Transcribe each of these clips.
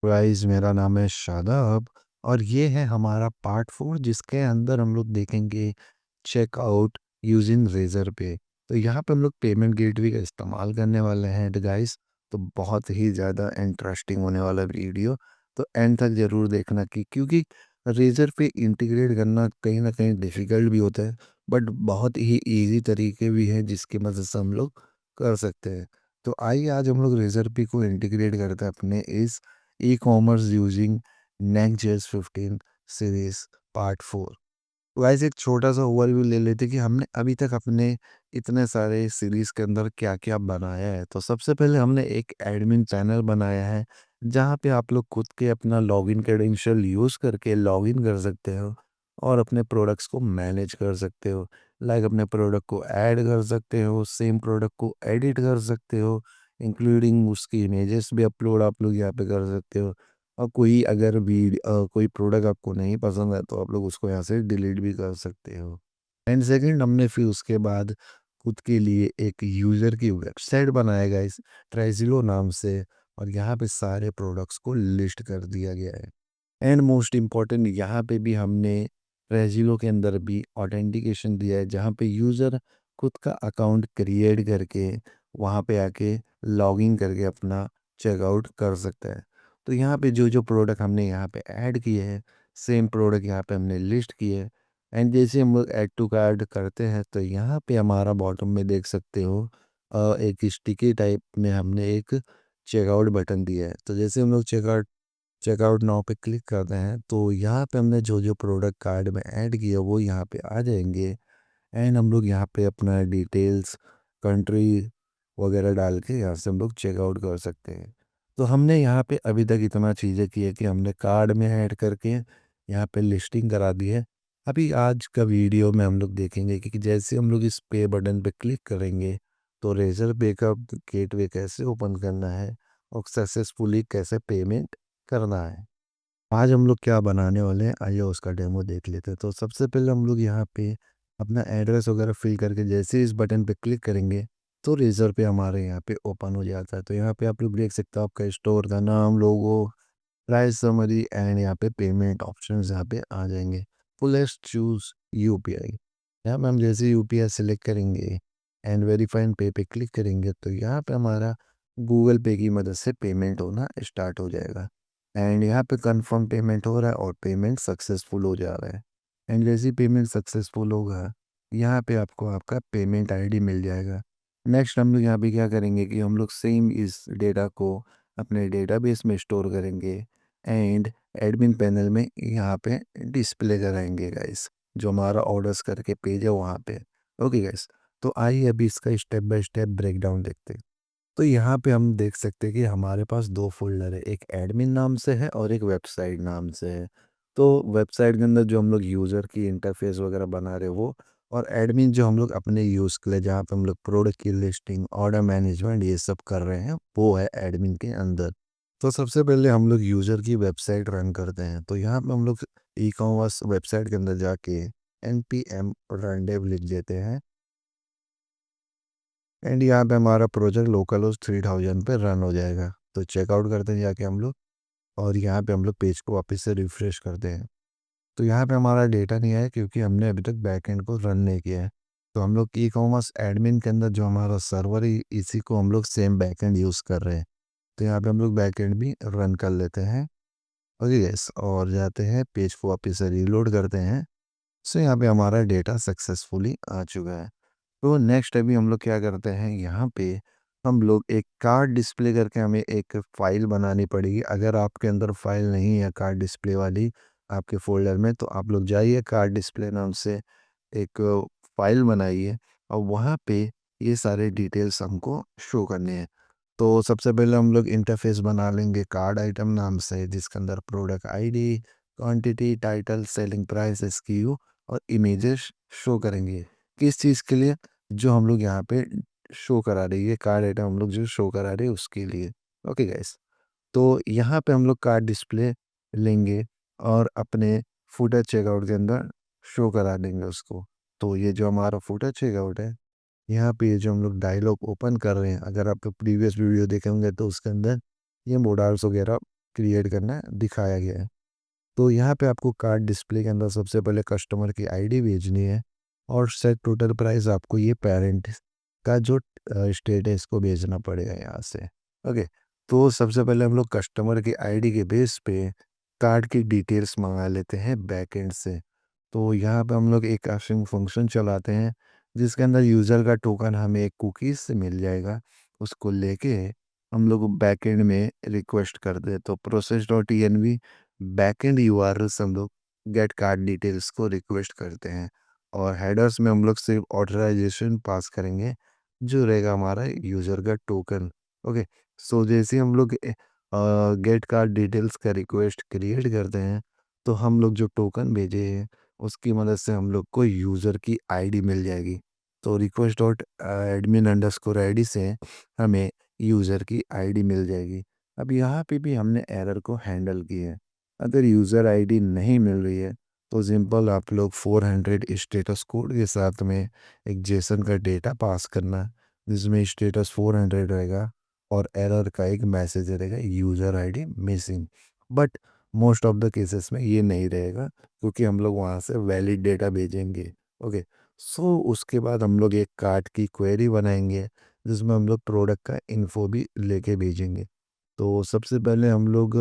Guys, मेरा नाम है शादाब और ये है हमारा पार्ट 4 जिसके अंदर हम लोग देखेंगे चेकआउट यूजिंग रेज़र पे। तो यहाँ पे हम लोग पेमेंट गेटवे का इस्तेमाल करने वाले हैं तो गाइस, तो बहुत ही ज़्यादा इंटरेस्टिंग होने वाला वीडियो। तो एंड तक ज़रूर देखना कि क्योंकि रेज़र पे इंटीग्रेट करना कहीं न कहीं डिफ़िकल्ट भी होता है, बट बहुत ही ईज़ी तरीके भी हैं जिसकी मदद से हम लोग कर सकते हैं। तो आइए आज हम लोग रेज़र पे को इंटीग्रेट करते हैं अपने इस e-commerce using Next JS 15 series part 4। Guys, एक छोटा-सा ओवरव्यू ले लेते हैं कि हमने अभी तक अपने इतने सारे सीरीज़ के अंदर क्या-क्या बनाया है। तो सबसे पहले हमने एक एडमिन चैनल बनाया है, जहाँ पे आप लोग खुद के अपना लॉगिन क्रेडेंशियल यूज़ करके लॉगिन कर सकते हो और अपने प्रोडक्ट्स को मैनेज कर सकते हो। लाइक अपने प्रोडक्ट को ऐड कर सकते हो, सेम प्रोडक्ट को एडिट कर सकते हो, इंक्लूडिंग उसकी इमेजेस भी अपलोड आप लोग यहाँ पे कर सकते हो। और कोई अगर कोई प्रोडक्ट आपको नहीं पसंद है तो आप लोग उसको यहाँ से डिलीट भी कर सकते हो। एंड सेकंड, हमने फिर उसके बाद खुद के लिए एक यूज़र की वेबसाइट बनाया गाइस, ट्रेज़िलो नाम से, और यहाँ पे सारे प्रोडक्ट्स को लिस्ट कर दिया गया है। एंड मोस्ट इम्पॉर्टेंट, यहाँ पे भी हमने ट्रेज़िलो के अंदर भी ऑथेंटिकेशन दिया है, जहाँ पे यूज़र खुद का अकाउंट क्रिएट करके वहाँ पे आके लॉगिन करके अपना चेकआउट कर सकता है। तो यहाँ पे जो-जो प्रोडक्ट हमने यहाँ पे ऐड किए हैं, सेम प्रोडक्ट यहाँ पे हमने लिस्ट किए हैं। एंड जैसे हम लोग ऐड टू कार्ट करते हैं तो यहाँ पे हमारा बॉटम में देख सकते हो एक स्टिकी टाइप में हमने एक चेकआउट बटन दिया है। तो जैसे हम लोग चेकआउट चेकआउट नाउ पे क्लिक करते हैं तो यहाँ पे हमने जो-जो प्रोडक्ट कार्ड में ऐड किया वो यहाँ पे आ जाएँगे। एंड हम लोग यहाँ पे अपना डिटेल्स, कंट्री वगैरह डाल के यहाँ से हम लोग चेकआउट कर सकते हैं। तो हमने यहाँ पे अभी तक इतना चीज़ें की है कि हमने कार्ड में ऐड करके यहाँ पे लिस्टिंग करा दी है। अभी आज का वीडियो में हम लोग देखेंगे कि जैसे हम लोग इस पे बटन पे क्लिक करेंगे तो रेज़र पे का गेटवे कैसे ओपन करना है और सक्सेसफुली कैसे पेमेंट करना है। आज हम लोग क्या बनाने वाले हैं, आइए उसका डेमो देख लेते हैं। तो सबसे पहले हम लोग यहाँ पे अपना एड्रेस वगैरह फिल करके जैसे इस बटन पे क्लिक करेंगे तो रेज़र पे हमारे यहाँ पे ओपन हो जाता है। तो यहाँ पे आप लोग देख सकते हो आपका स्टोर का नाम, लोगो, प्राइस समरी एंड यहाँ पे पेमेंट ऑप्शंस यहाँ पे आ जाएंगे। Let's choose UPI. यहाँ पे हम जैसे यूपीआई सेलेक्ट करेंगे एंड वेरीफाई एंड पे पे क्लिक करेंगे तो यहाँ पे हमारा गूगल पे की मदद से पेमेंट होना स्टार्ट हो जाएगा। एंड यहाँ पे कंफर्म पेमेंट हो रहा है और पेमेंट सक्सेसफुल हो जा रहा है। एंड जैसे ही पेमेंट सक्सेसफुल होगा यहाँ पे आपको आपका पेमेंट आईडी मिल जाएगा। नेक्स्ट हम लोग यहाँ पे क्या करेंगे कि हम लोग सेम इस डेटा को अपने डेटाबेस में स्टोर करेंगे एंड एडमिन पैनल में यहाँ पे डिस्प्ले कराएंगे गाइस, जो हमारा ऑर्डर्स करके पेज है वहाँ पे। ओके गाइस, तो आइए अभी इसका स्टेप बाय स्टेप ब्रेकडाउन देखते हैं। तो यहाँ पे हम देख सकते हैं कि हमारे पास 2 फ़ोल्डर है, एक एडमिन नाम से है और एक वेबसाइट नाम से है। तो वेबसाइट के अंदर जो हम लोग यूज़र की इंटरफ़ेस वगैरह बना रहे हैं वो, और एडमिन जो हम लोग अपने यूज़ के लिए जहाँ पे हम लोग प्रोडक्ट की लिस्टिंग, ऑर्डर मैनेजमेंट ये सब कर रहे हैं, वो है एडमिन के अंदर। तो सबसे पहले हम लोग यूज़र की वेबसाइट रन करते हैं। तो यहाँ पे हम लोग ई-कॉमर्स वेबसाइट के अंदर जाके npm रन डेव लिख देते हैं एंड यहाँ पे हमारा प्रोजेक्ट लोकल होस्ट 3000 पे रन हो जाएगा। तो चेकआउट करते हैं जाके हम लोग, और यहाँ पे हम लोग पेज को वापस से रिफ्रेश करते हैं। तो यहाँ पे हमारा डेटा नहीं आया क्योंकि हमने अभी तक बैकएंड को रन नहीं किया है। तो हम लोग ई कॉमर्स एडमिन के अंदर जो हमारा सर्वर है इसी को हम लोग सेम बैकएंड यूज़ कर रहे हैं। तो यहाँ पे हम लोग बैकएंड भी रन कर लेते हैं। ओके यस, और जाते हैं पेज को वापस से रीलोड करते हैं। सो यहाँ पे हमारा डेटा सक्सेसफुली आ चुका है। तो नेक्स्ट अभी हम लोग क्या करते हैं, यहाँ पे हम लोग एक कार्ड डिस्प्ले करके हमें एक फ़ाइल बनानी पड़ेगी। अगर आपके अंदर फ़ाइल नहीं है कार्ड डिस्प्ले वाली आपके फ़ोल्डर में, तो आप लोग जाइए कार्ड डिस्प्ले नाम से एक फ़ाइल बनाइए और वहाँ पे ये सारे डिटेल्स हमको शो करने हैं। तो सबसे पहले हम लोग इंटरफ़ेस बना लेंगे कार्ड आइटम नाम से, जिसके अंदर product ID, quantity, title, selling price, SQ और इमेजेस शो करेंगे। किस चीज़ के लिए? जो हम लोग यहाँ पे शो करा रहे हैं, ये कार्ड आइटम हम लोग जो शो करा रहे हैं उसके लिए। ओके गाइस, तो यहाँ पे हम लोग कार्ड डिस्प्ले लेंगे और अपने फुटर चेकआउट के अंदर शो करा देंगे उसको। तो ये जो हमारा फुटर चेकआउट है, यहाँ पे ये जो हम लोग डायलॉग ओपन कर रहे हैं, अगर आप प्रीवियस वीडियो देखे होंगे तो उसके अंदर ये मोडाल्स वगैरह क्रिएट करना दिखाया गया है। तो यहाँ पे आपको कार्ड डिस्प्ले के अंदर सबसे पहले कस्टमर की आईडी भेजनी है और सेट टोटल प्राइस आपको ये पेरेंट का जो स्टेट है इसको भेजना पड़ेगा यहाँ से। ओके, तो सबसे पहले हम लोग कस्टमर की आईडी के बेस पे कार्ड की डिटेल्स मंगा लेते हैं बैकएंड से। तो यहाँ पे हम लोग एक आशिंग फंक्शन चलाते हैं जिसके अंदर यूज़र का टोकन हमें एक कुकीज़ से मिल जाएगा। उसको लेके हम लोग बैकएंड में रिक्वेस्ट करते हैं, तो process dot env backend URL से हम लोग गेट कार्ड डिटेल्स को रिक्वेस्ट करते हैं और हेडर्स में हम लोग सिर्फ ऑथराइजेशन पास करेंगे जो रहेगा हमारा यूज़र का टोकन। ओके, सो जैसे ही हम लोग गेट कार्ड डिटेल्स का रिक्वेस्ट क्रिएट करते हैं तो हम लोग जो टोकन भेजे हैं उसकी मदद से हम लोग को यूज़र की आईडी मिल जाएगी। तो request dot admin underscore ID से हमें यूज़र की आईडी मिल जाएगी। अब यहाँ पे भी हमने एरर को हैंडल किया है। अगर यूज़र आईडी नहीं मिल रही है तो सिंपल आप लोग 400 स्टेटस कोड के साथ में एक जेसन का डेटा पास करना जिसमें स्टेटस 400 रहेगा और एरर का एक मैसेज रहेगा user ID missing. But most of the cases में ये नहीं रहेगा क्योंकि हम लोग वहाँ से वैलिड डेटा भेजेंगे। ओके, सो उसके बाद हम लोग एक कार्ट की क्वेरी बनाएंगे जिसमें हम लोग प्रोडक्ट का इन्फो भी लेके भेजेंगे। तो सबसे पहले हम लोग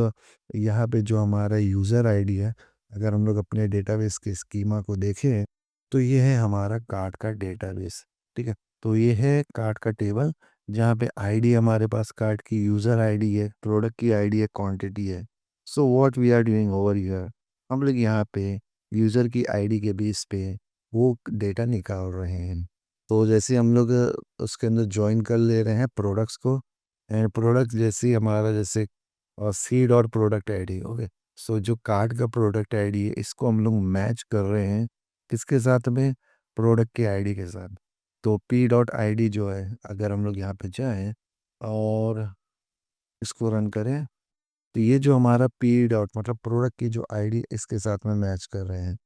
यहाँ पे जो हमारा यूज़र आईडी है, अगर हम लोग अपने डेटाबेस के स्कीमा को देखें तो ये है हमारा कार्ट का डेटाबेस। ठीक है, तो ये है कार्ट का टेबल जहाँ पे आईडी हमारे पास कार्ट की यूज़र आईडी है, प्रोडक्ट की आईडी है, क्वांटिटी है। So what we are doing over here, हम लोग यहाँ पे यूज़र की आईडी के बेस पे वो डेटा निकाल रहे हैं। तो जैसे हम लोग उसके अंदर जॉइन कर ले रहे हैं प्रोडक्ट्स को एंड प्रोडक्ट जैसे ही हमारा जैसे सीड और प्रोडक्ट आईडी। ओके, सो जो कार्ड का प्रोडक्ट आईडी है इसको हम लोग मैच कर रहे हैं किसके साथ में, प्रोडक्ट के आईडी के साथ। तो पी डॉट आई डी जो है अगर हम लोग यहाँ पे जाएं और इसको रन करें तो ये जो हमारा पी डॉट मतलब प्रोडक्ट की जो आईडी इसके साथ में मैच कर रहे हैं।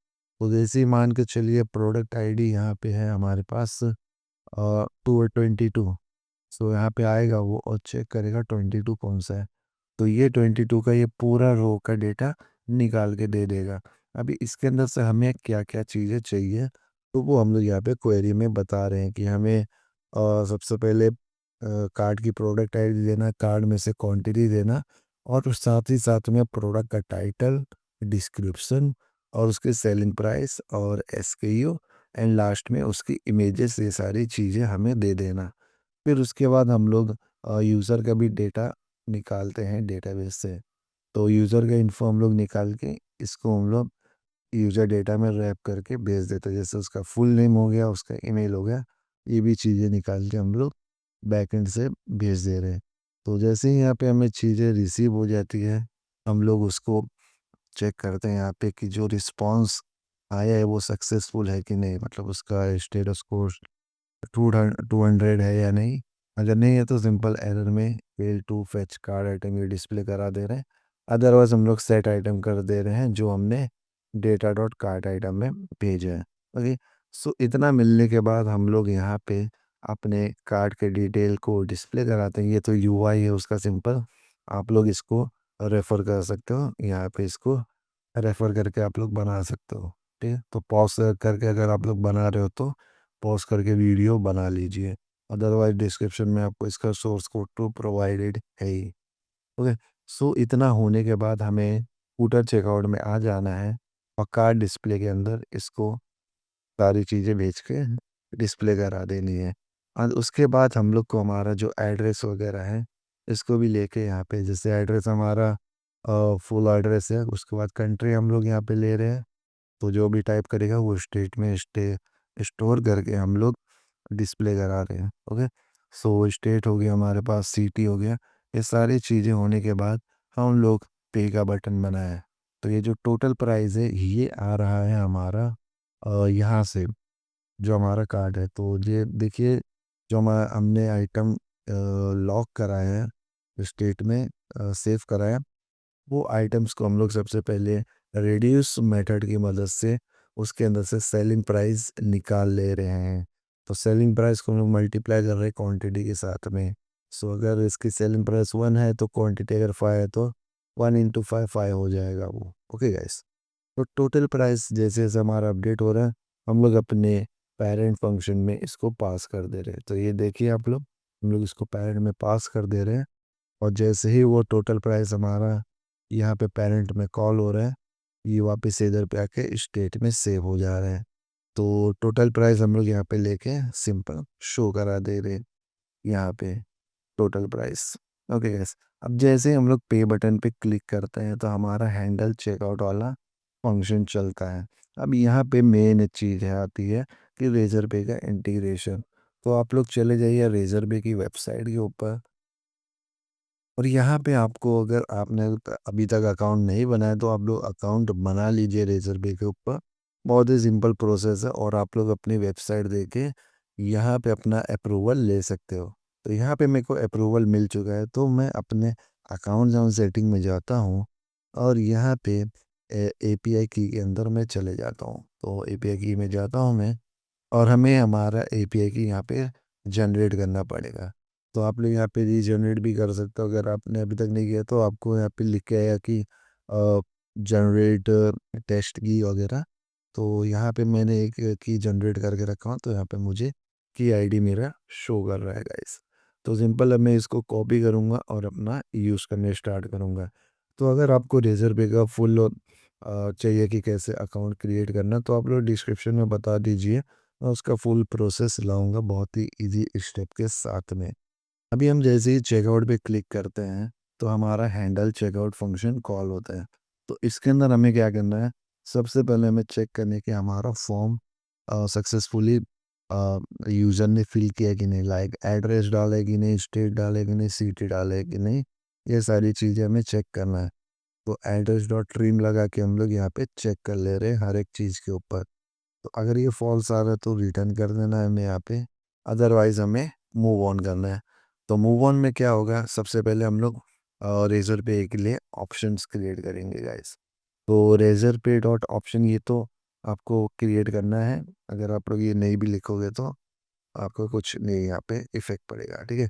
तो जैसे ही मान के चलिए प्रोडक्ट आईडी यहाँ पे है हमारे पास 222। सो यहाँ पे आएगा वो और चेक करेगा 22 कौन सा है। तो ये 22 का ये पूरा रो का डेटा निकाल के दे देगा। अभी इसके अंदर से हमें क्या-क्या चीज़ें चाहिए, तो वो हम लोग यहाँ पे क्वेरी में बता रहे हैं कि हमें सबसे पहले कार्ड की प्रोडक्ट आईडी देना, कार्ड में से क्वांटिटी देना और उस साथ ही साथ में प्रोडक्ट का टाइटल, डिस्क्रिप्शन और उसकी सेलिंग प्राइस और एसकेयू एंड लास्ट में उसकी इमेजेस, ये सारी चीज़ें हमें दे देना। फिर उसके बाद हम लोग यूज़र का भी डेटा निकालते हैं डेटाबेस से। तो यूज़र का इन्फो हम लोग निकाल के इसको हम लोग यूज़र डेटा में रैप करके भेज देते हैं। जैसे उसका फुल नेम हो गया, उसका ईमेल हो गया, ये भी चीज़ें निकाल के हम लोग बैकएंड से भेज दे रहे हैं। तो जैसे ही यहाँ पे हमें चीज़ें रिसीव हो जाती है, हम लोग उसको चेक करते हैं यहाँ पे कि जो रिस्पॉन्स आया है वो सक्सेसफुल है कि नहीं, मतलब उसका स्टेटस कोड 200 है या नहीं। अगर नहीं है तो सिंपल एरर में fail to fetch card item ये डिस्प्ले करा दे रहे हैं। अदरवाइज हम लोग सेट आइटम कर दे रहे हैं जो हमने डेटा डॉट कार्ड आइटम में भेजा है। ओके, सो इतना मिलने के बाद हम लोग यहाँ पे अपने कार्ड के डिटेल को डिस्प्ले कराते हैं। ये तो यूआई है उसका सिंपल, आप लोग इसको रेफ़र कर सकते हो, यहाँ पे इसको रेफ़र करके आप लोग बना सकते हो। ठीक है, तो पॉज़ करके अगर आप लोग बना रहे हो तो पॉज़ करके वीडियो बना लीजिए। अदरवाइज़ डिस्क्रिप्शन में आपको इसका सोर्स कोड तो प्रोवाइडेड है ही। ओके, सो इतना होने के बाद हमें फूटर चेकआउट में आ जाना है और कार्ड डिस्प्ले के अंदर इसको सारी चीज़ें भेज के डिस्प्ले करा देनी है। और उसके बाद हम लोग को हमारा जो एड्रेस वगैरह है इसको भी लेके यहाँ पे जैसे एड्रेस हमारा फुल एड्रेस है, उसके बाद कंट्री हम लोग यहाँ पे ले रहे हैं। तो जो भी टाइप करेगा वो स्टेट में स्टोर करके हम लोग डिस्प्ले करा रहे हैं। ओके, सो स्टेट हो गया हमारे पास, सिटी हो गया, ये सारी चीज़ें होने के बाद हम लोग पे का बटन बनाया। तो ये जो टोटल प्राइस है ये आ रहा है हमारा यहाँ से जो हमारा कार्ड है। तो ये देखिए जो हमने आइटम लॉक कराया है स्टेट में, सेव कराया, वो आइटम्स को हम लोग सबसे पहले रिड्यूस मेथड की मदद से उसके अंदर से सेलिंग प्राइस निकाल ले रहे हैं। तो सेलिंग प्राइस को हम लोग मल्टीप्लाई कर रहे हैं क्वांटिटी के साथ में। सो अगर इसकी सेलिंग प्राइस 1 है तो क्वांटिटी अगर 5 है तो 1 इंटू 5 5 हो जाएगा वो। ओके गाइस, तो टोटल प्राइस जैसे जैसे हमारा अपडेट हो रहा है, हम लोग अपने पेरेंट फंक्शन में इसको पास कर दे रहे हैं। तो ये देखिए आप लोग, हम लोग इसको पेरेंट में पास कर दे रहे हैं, और जैसे ही वो टोटल प्राइस हमारा यहाँ पे पेरेंट में कॉल हो रहा है, ये वापस इधर पे आके स्टेट में सेव हो जा रहा है। तो टोटल प्राइस हम लोग यहाँ पे लेके सिंपल शो करा दे रहे हैं यहाँ पे टोटल प्राइस। ओके गैस, अब जैसे हम लोग पे बटन पे क्लिक करते हैं तो हमारा हैंडल चेकआउट वाला फंक्शन चलता है। अब यहाँ पे मेन चीज़ है आती है कि रेजर पे का इंटीग्रेशन। तो आप लोग चले जाइए रेजर पे की वेबसाइट के ऊपर, और यहाँ पे आपको अगर आपने अभी तक अकाउंट नहीं बनाया तो आप लोग अकाउंट बना लीजिए रेजर पे के ऊपर। बहुत ही सिंपल प्रोसेस है, और आप लोग अपनी वेबसाइट देके यहाँ पे अपना अप्रूवल ले सकते हो। तो यहाँ पे मेरे को अप्रूवल मिल चुका है, तो मैं अपने अकाउंट जहाँ सेटिंग में जाता हूँ, और यहाँ पे एपीआई की के अंदर मैं चले जाता हूँ। तो एपीआई की में जाता हूँ मैं, और हमें हमारा एपीआई की यहाँ पे जनरेट करना पड़ेगा। तो आप लोग यहाँ पे रीजनरेट भी कर सकते हो, अगर आपने अभी तक नहीं किया तो आपको यहाँ पे लिख के आएगा कि जनरेट टेस्ट की वगैरह। तो यहाँ पे मैंने एक की जनरेट करके रखा हूँ, तो यहाँ पे मुझे की आईडी मेरा शो कर रहा है गाइस। तो सिंपल अब मैं इसको कॉपी करूँगा और अपना यूज़ करने स्टार्ट करूँगा। तो अगर आपको रेजर पे का फुल चाहिए कि कैसे अकाउंट क्रिएट करना, तो आप लोग डिस्क्रिप्शन में बता दीजिए, मैं उसका फुल प्रोसेस लाऊंगा बहुत ही इजी स्टेप के साथ में। अभी हम जैसे ही चेकआउट पे क्लिक करते हैं, तो हमारा हैंडल चेकआउट फंक्शन कॉल होता है। तो इसके अंदर हमें क्या करना है, सबसे पहले हमें चेक करने कि हमारा फॉर्म सक्सेसफुली यूज़र ने फिल किया कि नहीं, लाइक एड्रेस डाले कि नहीं, स्टेट डाले कि नहीं, सिटी डाले कि नहीं, ये सारी चीज़ें हमें चेक करना है। तो एड्रेस डॉट ट्रिम लगा के हम लोग यहाँ पे चेक कर ले रहे हैं हर एक चीज़ के ऊपर। तो अगर ये फॉल्स आ रहा है तो रिटर्न कर देना है हमें यहाँ पे, अदरवाइज हमें मूव ऑन करना है। तो मूव ऑन में क्या होगा, सबसे पहले हम लोग रेजर पे के लिए ऑप्शंस क्रिएट करेंगे गाइस। तो रेजर पे डॉट ऑप्शन ये तो आपको क्रिएट करना है, अगर आप लोग ये नहीं भी लिखोगे तो आपको कुछ नहीं यहाँ पे इफेक्ट पड़ेगा, ठीक है।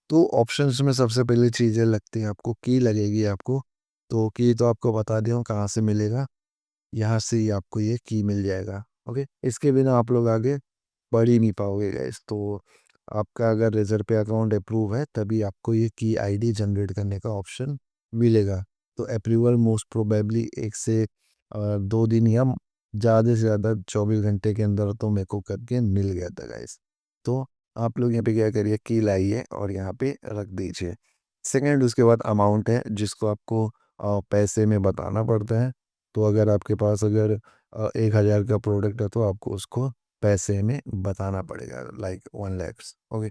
तो ऑप्शंस में सबसे पहले चीज़ें लगती हैं आपको, की लगेगी आपको। तो की तो आपको बता दिया हूँ कहाँ से मिलेगा, यहाँ से ही आपको ये की मिल जाएगा। ओके, इसके बिना आप लोग आगे बढ़ ही नहीं पाओगे गाइस। तो आपका अगर रेजर पे अकाउंट अप्रूव है तभी आपको ये की आईडी जनरेट करने का ऑप्शन मिलेगा। तो अप्रूवल मोस्ट प्रोबेबली 1 से 2 दिन या ज़्यादा से ज़्यादा 24 घंटे के अंदर तो मेरे को करके मिल गया था गाइस। तो आप लोग यहाँ पे क्या करिए, की लाइए और यहाँ पे रख दीजिए। सेकंड, उसके बाद अमाउंट है जिसको आपको पैसे में बताना पड़ता है। तो अगर आपके पास अगर 1,000 का प्रोडक्ट है तो आपको उसको पैसे में बताना पड़ेगा, लाइक 1 lakhs। ओके,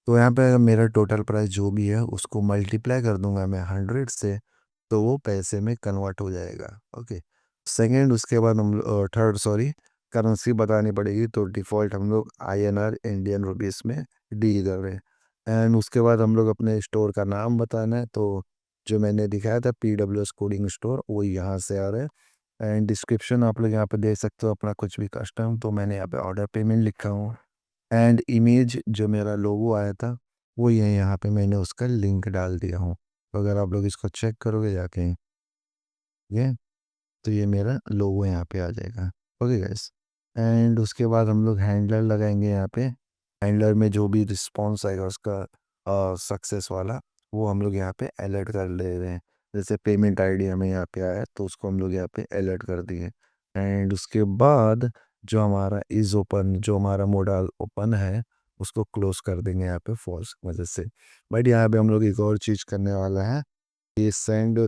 तो यहाँ पे मेरा टोटल प्राइस जो भी है उसको मल्टीप्लाई कर दूंगा मैं 100 से, तो वो पैसे में कन्वर्ट हो जाएगा। ओके, सेकंड, उसके बाद हम थर्ड सॉरी, करेंसी बतानी पड़ेगी। तो डिफ़ॉल्ट हम लोग आईएनआर इंडियन रुपीस में डील कर रहे हैं। एंड उसके बाद हम लोग अपने स्टोर का नाम बताना है। तो जो मैंने दिखाया था PWS कोडिंग स्टोर, वो यहाँ से आ रहा है। एंड डिस्क्रिप्शन आप लोग यहाँ पे दे सकते हो अपना कुछ भी कस्टम, तो मैंने यहाँ पे ऑर्डर पेमेंट लिखा हूँ। एंड इमेज जो मेरा लोगो आया था, वो ये यहाँ पे मैंने उसका लिंक डाल दिया हूँ। तो अगर आप लोग इसको चेक करोगे जाके, ये तो ये मेरा लोगो यहाँ पे आ जाएगा। ओके गाइस, एंड उसके बाद हम लोग हैंडलर लगाएंगे यहाँ पे। हैंडलर में जो भी रिस्पॉन्स आएगा उसका सक्सेस वाला, वो हम लोग यहाँ पे अलर्ट कर ले रहे हैं। जैसे पेमेंट आईडी हमें यहाँ पे आया तो उसको हम लोग यहाँ पे अलर्ट कर दिए। एंड उसके बाद जो हमारा इज़ ओपन, जो हमारा मॉडल ओपन है, उसको क्लोज कर देंगे यहाँ पे फॉल्स वजह से। बट यहाँ पे हम लोग एक और चीज़ करने वाला है, ये सेंड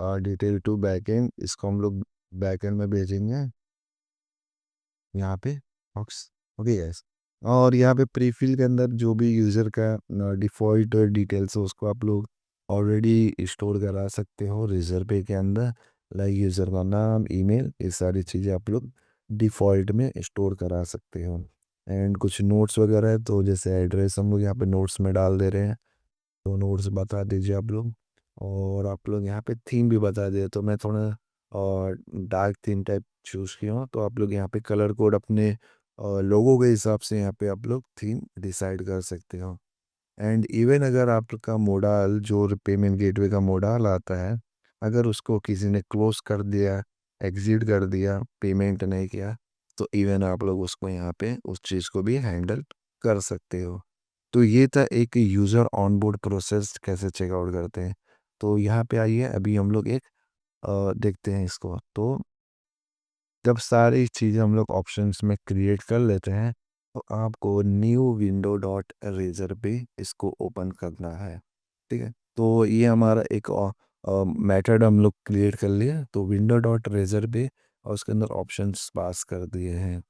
डिटेल टू बैकएंड, इसको हम लोग बैकएंड में भेजेंगे यहाँ पे बॉक्स। ओके यस, और यहाँ पे प्रीफिल के अंदर जो भी यूज़र का डिफ़ॉल्ट डिटेल्स है उसको आप लोग ऑलरेडी स्टोर करा सकते हो रेजर पे के अंदर, लाइक यूज़र का नाम, ईमेल, ये सारी चीज़ें आप लोग डिफ़ॉल्ट में स्टोर करा सकते हो। एंड कुछ नोट्स वगैरह है, तो जैसे एड्रेस हम लोग यहाँ पे नोट्स में डाल दे रहे हैं, तो नोट्स बता दीजिए आप लोग। और आप लोग यहाँ पे थीम भी बता दिए, तो मैं थोड़ा और डार्क थीम टाइप चूज़ किया हूँ। तो आप लोग यहाँ पे कलर कोड अपने लोगों के हिसाब से यहाँ पे आप लोग थीम डिसाइड कर सकते हो। एंड इवन अगर आपका मोडाल जो पेमेंट गेटवे का मोडाल आता है, अगर उसको किसी ने क्लोज कर दिया, एग्जिट कर दिया, पेमेंट नहीं किया, तो इवन आप लोग उसको यहाँ पे उस चीज़ को भी हैंडल कर सकते हो। तो ये था एक यूज़र ऑनबोर्ड प्रोसेस कैसे चेकआउट करते हैं। तो यहाँ पे आइए अभी हम लोग एक देखते हैं इसको। तो जब सारी चीज़ें हम लोग ऑप्शंस में क्रिएट कर लेते हैं, तो आपको न्यू विंडो डॉट रेजर पे इसको ओपन करना है। ठीक है, तो ये हमारा एक मेथड हम लोग क्रिएट कर लिए, तो विंडो डॉट रेजर पे और उसके अंदर ऑप्शंस पास कर दिए हैं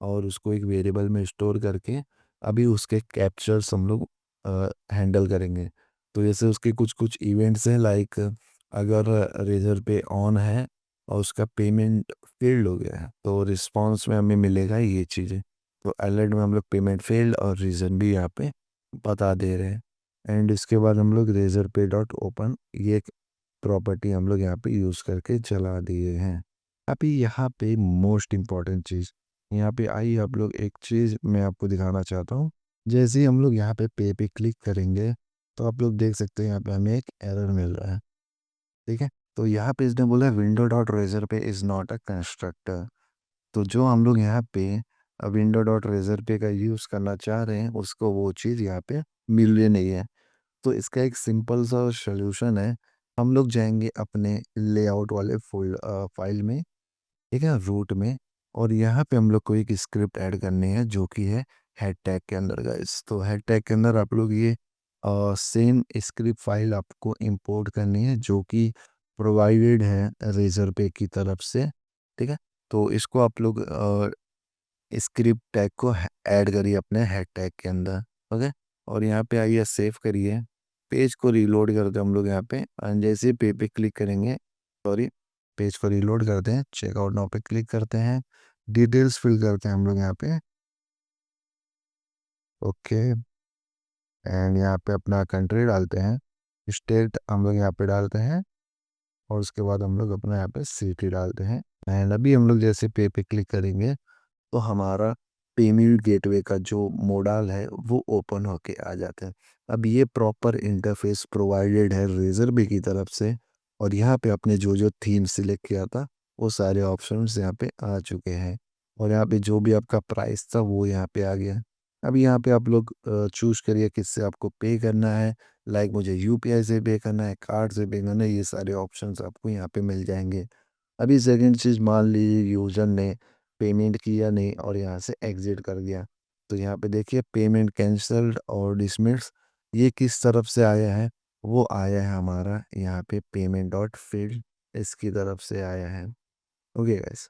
और उसको एक वेरिएबल में स्टोर करके अभी उसके कैप्चर्स हम लोग हैंडल करेंगे। तो जैसे उसके कुछ कुछ इवेंट्स हैं, लाइक अगर रेजर पे ऑन है और उसका पेमेंट फेल्ड हो गया है, तो रिस्पॉन्स में हमें मिलेगा ये चीज़ें। तो अलर्ट में हम लोग पेमेंट फेल्ड और रीज़न भी यहाँ पे बता दे रहे हैं। एंड इसके बाद हम लोग रेजर पे डॉट ओपन ये प्रॉपर्टी हम लोग यहाँ पे यूज़ करके चला दिए हैं। अभी यहाँ पे मोस्ट इम्पॉर्टेंट चीज़, यहाँ पे आइए आप लोग, एक चीज़ मैं आपको दिखाना चाहता हूँ। जैसे ही हम लोग यहाँ पे क्लिक करेंगे, तो आप लोग देख सकते हैं यहाँ पे हमें एक एरर मिल रहा है। ठीक है, तो यहाँ पे इसने बोला विंडो डॉट रेजर पे इज़ नॉट अ कंस्ट्रक्टर। तो जो हम लोग यहाँ पे विंडो डॉट रेजर पे का यूज़ करना चाह रहे हैं, उसको वो चीज़ यहाँ पे मिल रही नहीं है। तो इसका एक सिंपल सा सॉल्यूशन है, हम लोग जाएंगे अपने लेआउट वाले फाइल में, ठीक है, रूट में, और यहाँ पे हम लोग को एक स्क्रिप्ट ऐड करनी है जो कि है हेड टैग के अंदर गाइस। तो हेड टैग के अंदर आप लोग ये सेम स्क्रिप्ट फाइल आपको इंपोर्ट करनी है जो कि प्रोवाइडेड है रेजर पे की तरफ से। ठीक है, तो इसको आप लोग स्क्रिप्ट टैग को ऐड करिए अपने हेड टैग के अंदर। ओके, और यहाँ पे आइए सेव करिए, पेज को रीलोड करते हैं हम लोग यहाँ पे, और जैसे ही पे क्लिक करेंगे, सॉरी, पेज को रीलोड करते हैं, चेकआउट नाउ पे क्लिक करते हैं, डिटेल्स फिल करते हैं हम लोग यहाँ पे। ओके, एंड यहाँ पे अपना कंट्री डालते हैं, स्टेट हम लोग यहाँ पे डालते हैं, और उसके बाद हम लोग अपना यहाँ पे सिटी डालते हैं। एंड अभी हम लोग जैसे पे क्लिक करेंगे, तो हमारा पेमेंट गेटवे का जो मोडाल है वो ओपन होके आ जाता है। अब ये प्रॉपर इंटरफेस प्रोवाइडेड है रेजर बे की तरफ से, और यहाँ पे आपने जो जो थीम सिलेक्ट किया था वो सारे ऑप्शंस यहाँ पे आ चुके हैं, और यहाँ पे जो भी आपका प्राइस था वो यहाँ पे आ गया। अब यहाँ पे आप लोग चूज करिए किससे आपको पे करना है, लाइक मुझे यूपीआई से पे करना है, कार्ड से पे करना है, ये सारे ऑप्शंस आपको यहाँ पे मिल जाएंगे। अभी सेकंड चीज़, मान लीजिए यूज़र ने पेमेंट किया नहीं और यहाँ से एग्ज़िट कर दिया, तो यहाँ पे देखिए पेमेंट कैंसल्ड और डिसमिस्ड, ये किस तरफ से आया है? वो आया है हमारा यहाँ पे पेमेंट डॉट फील्ड, इसकी तरफ से आया है। ओके गाइस,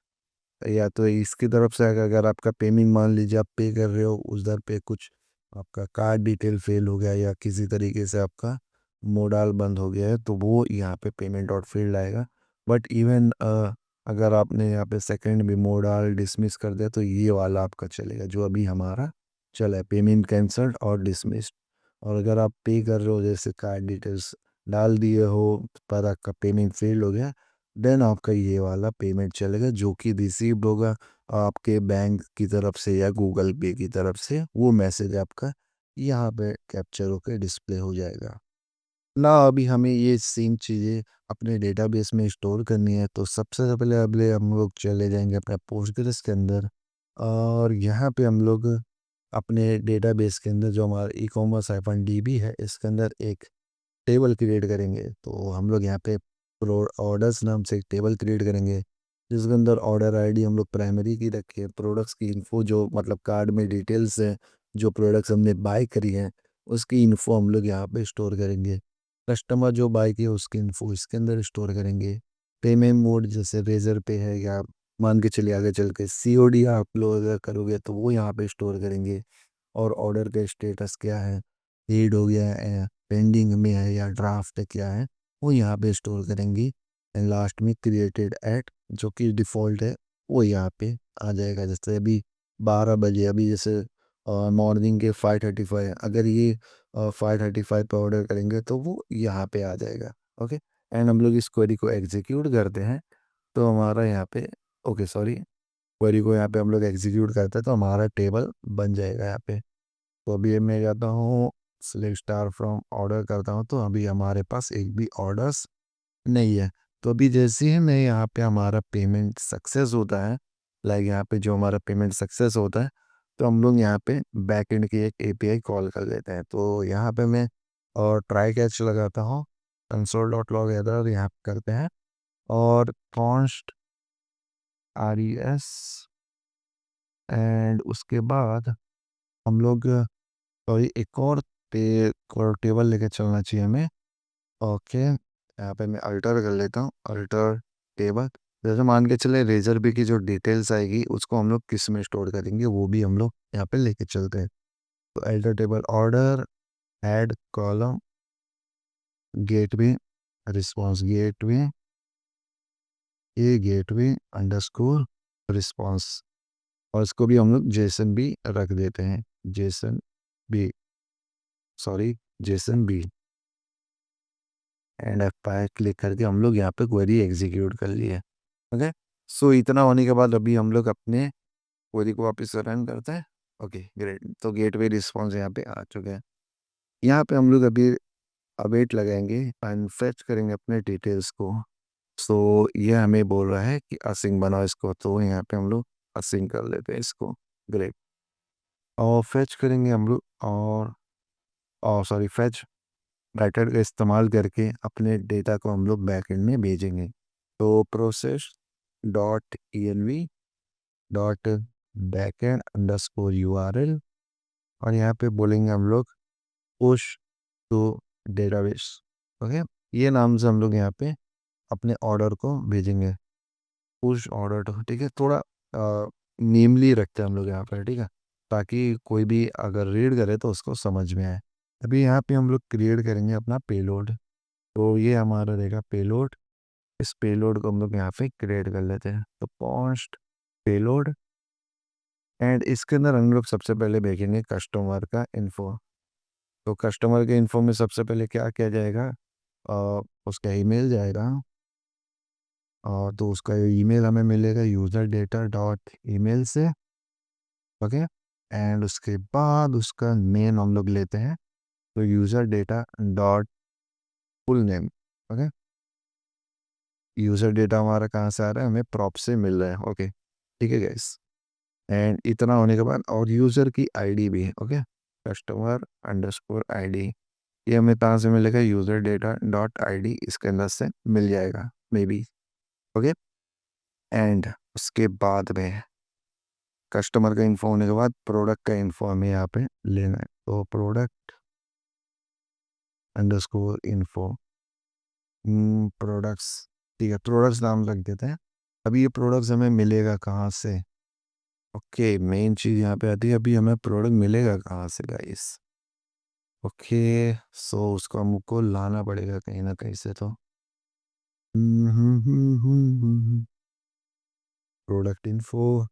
या तो इसकी तरफ से अगर आपका पेमेंट, मान लीजिए आप पे कर रहे हो उधर पे कुछ आपका कार्ड डिटेल फेल हो गया या किसी तरीके से आपका मोडाल बंद हो गया है, तो वो यहाँ पे पेमेंट डॉट फील्ड आएगा। बट इवन अगर आपने यहाँ पे सेकंड भी मोडाल डिसमिस कर दिया, तो ये वाला आपका चलेगा जो अभी हमारा चला है, पेमेंट कैंसल्ड और डिसमिस्ड। और अगर आप पे कर रहे हो, जैसे कार्ड डिटेल्स डाल दिए हो पर आपका पेमेंट फेल हो गया, देन आपका ये वाला पेमेंट चलेगा जो कि रिसीव्ड होगा आपके बैंक की तरफ से या गूगल पे की तरफ से, वो मैसेज आपका यहाँ पे कैप्चर होकर डिस्प्ले हो जाएगा ना। अभी हमें ये सेम चीज़ें अपने डेटाबेस में स्टोर करनी है, तो सबसे पहले अगले हम लोग चले जाएंगे अपने पोस्टग्रेस के अंदर, और यहाँ पे हम लोग अपने डेटाबेस के अंदर जो हमारा ई कॉमर्स -db है, इसके अंदर एक टेबल क्रिएट करेंगे। तो हम लोग यहाँ पे प्रो ऑर्डर्स नाम से एक टेबल क्रिएट करेंगे, जिसके अंदर ऑर्डर आईडी हम लोग प्राइमरी की रखें, प्रोडक्ट्स की इन्फो जो मतलब कार्ड में डिटेल्स हैं, जो प्रोडक्ट्स हमने बाय करी हैं उसकी इन्फो हम लोग यहाँ पे स्टोर करेंगे। कस्टमर जो बाय किया उसकी इन्फो इसके अंदर स्टोर करेंगे। पेमेंट मोड जैसे रेजर पे है, या मान के चलिए आगे चल के सीओडी आप लोग अगर करोगे तो वो यहाँ पे स्टोर करेंगे। और ऑर्डर का स्टेटस क्या है, रीड हो गया है, पेंडिंग में है या ड्राफ्ट है, क्या है, वो यहाँ पे स्टोर करेंगी। एंड लास्ट में क्रिएटेड एट जो कि डिफ़ॉल्ट है वो यहाँ पे आ जाएगा। जैसे अभी 12 बजे, अभी जैसे मॉर्निंग के 5:35, अगर ये 5:35 पे ऑर्डर करेंगे तो वो यहाँ पे आ जाएगा। ओके, एंड हम लोग इस क्वेरी को एग्जीक्यूट करते हैं, तो हमारा यहाँ पे, ओके सॉरी, क्वेरी को यहाँ पे हम लोग एग्जीक्यूट करते हैं तो हमारा टेबल बन जाएगा यहाँ पे। तो अभी मैं जाता हूँ सिलेक्ट स्टार फ्रॉम ऑर्डर करता हूँ तो अभी हमारे पास एक भी ऑर्डर्स नहीं है। तो अभी जैसे ही मैं यहाँ पे हमारा पेमेंट सक्सेस होता है, लाइक यहाँ पे जो हमारा पेमेंट सक्सेस होता है, तो हम लोग यहाँ पे बैकएंड की एक एपीआई कॉल कर लेते हैं। तो यहाँ पे मैं और ट्राई कैच लगाता हूँ, कंसोल डॉट लॉग एरर यहाँ पे करते हैं और कॉन्स्ट res एंड उसके बाद हम लोग सॉरी एक और टेबल लेके चलना चाहिए हमें। ओके, यहाँ पे मैं अल्टर कर लेता हूँ, अल्टर टेबल। जैसे मान के चले रेजर बी की जो डिटेल्स आएगी उसको हम लोग किस में स्टोर करेंगे वो भी हम लोग यहाँ पे लेके चलते हैं। तो alter table order add column gateway response gateway gateway underscore response, और इसको भी हम लोग जेसन भी रख देते हैं, JSON B, sorry JSON B and F5 click करके हम लोग यहाँ पे क्वेरी एग्जीक्यूट कर लिए। ओके, सो इतना होने के बाद अभी हम लोग अपने क्वेरी को वापस रन करते हैं। ओके ग्रेट, तो गेटवे रिस्पॉन्स यहाँ पे आ चुके हैं। यहाँ पे हम लोग अभी अवेट लगाएंगे एंड फेच करेंगे अपने डिटेल्स को। सो ये हमें बोल रहा है कि असिंग बनाओ इसको, तो यहाँ पे हम लोग असिंग कर लेते हैं इसको। ग्रेट, और फेच करेंगे हम लोग और सॉरी फेच मेथड का इस्तेमाल करके अपने डेटा को हम लोग बैकएंड में भेजेंगे। तो process dot env dot backend underscore URL, और यहाँ पे बोलेंगे हम लोग पुश टू डेटाबेस। ओके, ये नाम से हम लोग यहाँ पे अपने ऑर्डर को भेजेंगे, पुश ऑर्डर टू, ठीक है। थोड़ा नेमली रखते हैं हम लोग यहाँ पर, ठीक है, ताकि कोई भी अगर रीड करे तो उसको समझ में आए। अभी यहाँ पे हम लोग क्रिएट करेंगे अपना पेलोड, तो ये हमारा रहेगा पेलोड। इस पेलोड को हम लोग यहाँ पे क्रिएट कर लेते हैं, तो पोस्ट पेलोड एंड इसके अंदर हम लोग सबसे पहले देखेंगे कस्टमर का इन्फो। तो कस्टमर के इन्फो में सबसे पहले क्या किया जाएगा, उसका ईमेल जाएगा, और तो उसका ईमेल हमें मिलेगा यूज़र डेटा डॉट ईमेल से। ओके, एंड उसके बाद उसका नेम हम लोग लेते हैं, तो user data dot full name. Okay, user data हमारा कहाँ से आ रहा है, हमें प्रॉप से मिल रहा है। ओके ठीक है गाइस, एंड इतना होने के बाद और यूज़र की आईडी भी है। ओके, कस्टमर अंडरस्कोर आईडी, ये हमें कहाँ से मिलेगा, यूज़र डेटा डॉट आईडी इसके अंदर से मिल जाएगा मे बी। ओके, एंड उसके बाद में कस्टमर का इन्फो होने के बाद प्रोडक्ट का इन्फो हमें यहाँ पे लेना है, तो प्रोडक्ट अंडरस्कोर इन्फो प्रोडक्ट्स, ठीक है, प्रोडक्ट्स नाम रख देते हैं। अभी ये प्रोडक्ट्स हमें मिलेगा कहाँ से, ओके मेन चीज़ यहाँ पे आती है, अभी हमें प्रोडक्ट मिलेगा कहाँ से गाइस। ओके, सो उसको हमको लाना पड़ेगा कहीं ना कहीं से, तो प्रोडक्ट इन्फो।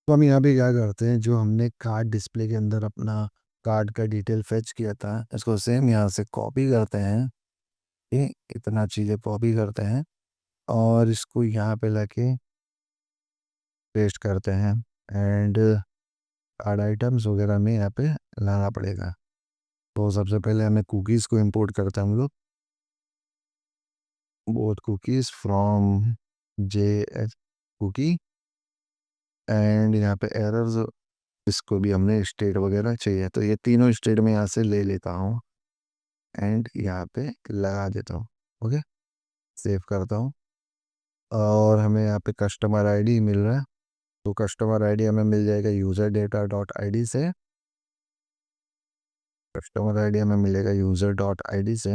तो हम यहाँ पे क्या करते हैं, जो हमने कार्ड डिस्प्ले के अंदर अपना कार्ड का डिटेल फेच किया था, इसको सेम यहाँ से कॉपी करते हैं। ये इतना चीज़ें कॉपी करते हैं और इसको यहाँ पे लाके पेस्ट करते हैं, एंड कार्ड आइटम्स वगैरह में यहाँ पे लाना पड़ेगा। तो सबसे पहले हमें कुकीज़ को इंपोर्ट करते हैं हम लोग, both cookies from JS cookie, and यहाँ पे एरर्स, इसको भी हमने स्टेट वगैरह चाहिए, तो ये तीनों स्टेट में यहाँ से ले लेता हूँ एंड यहाँ पे लगा देता हूँ। ओके, सेव करता हूँ, और हमें यहाँ पे कस्टमर आईडी मिल रहा है, तो कस्टमर आईडी हमें मिल जाएगा यूज़र डेटा डॉट आईडी से, कस्टमर आईडी हमें मिलेगा यूज़र डॉट आईडी से,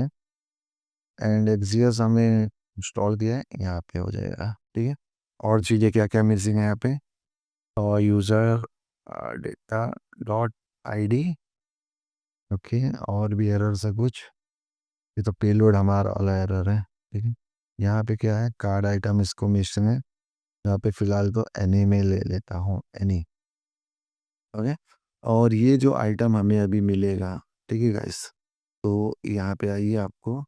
एंड एक्सियस हमें इंस्टॉल किया है, यहाँ पे हो जाएगा, ठीक है। और चीज़ें क्या क्या मिसिंग है यहाँ पे, और user data dot ID, okay, और भी एरर्स है कुछ, ये तो पेलोड हमारा वाला एरर है, ठीक है। यहाँ पे क्या है, कार्ड आइटम इसको मिसिंग है, यहाँ पे फिलहाल तो एनी में ले लेता हूँ, एनी। ओके, और ये जो आइटम हमें अभी मिलेगा, ठीक है गाइस, तो यहाँ पे आइए, आपको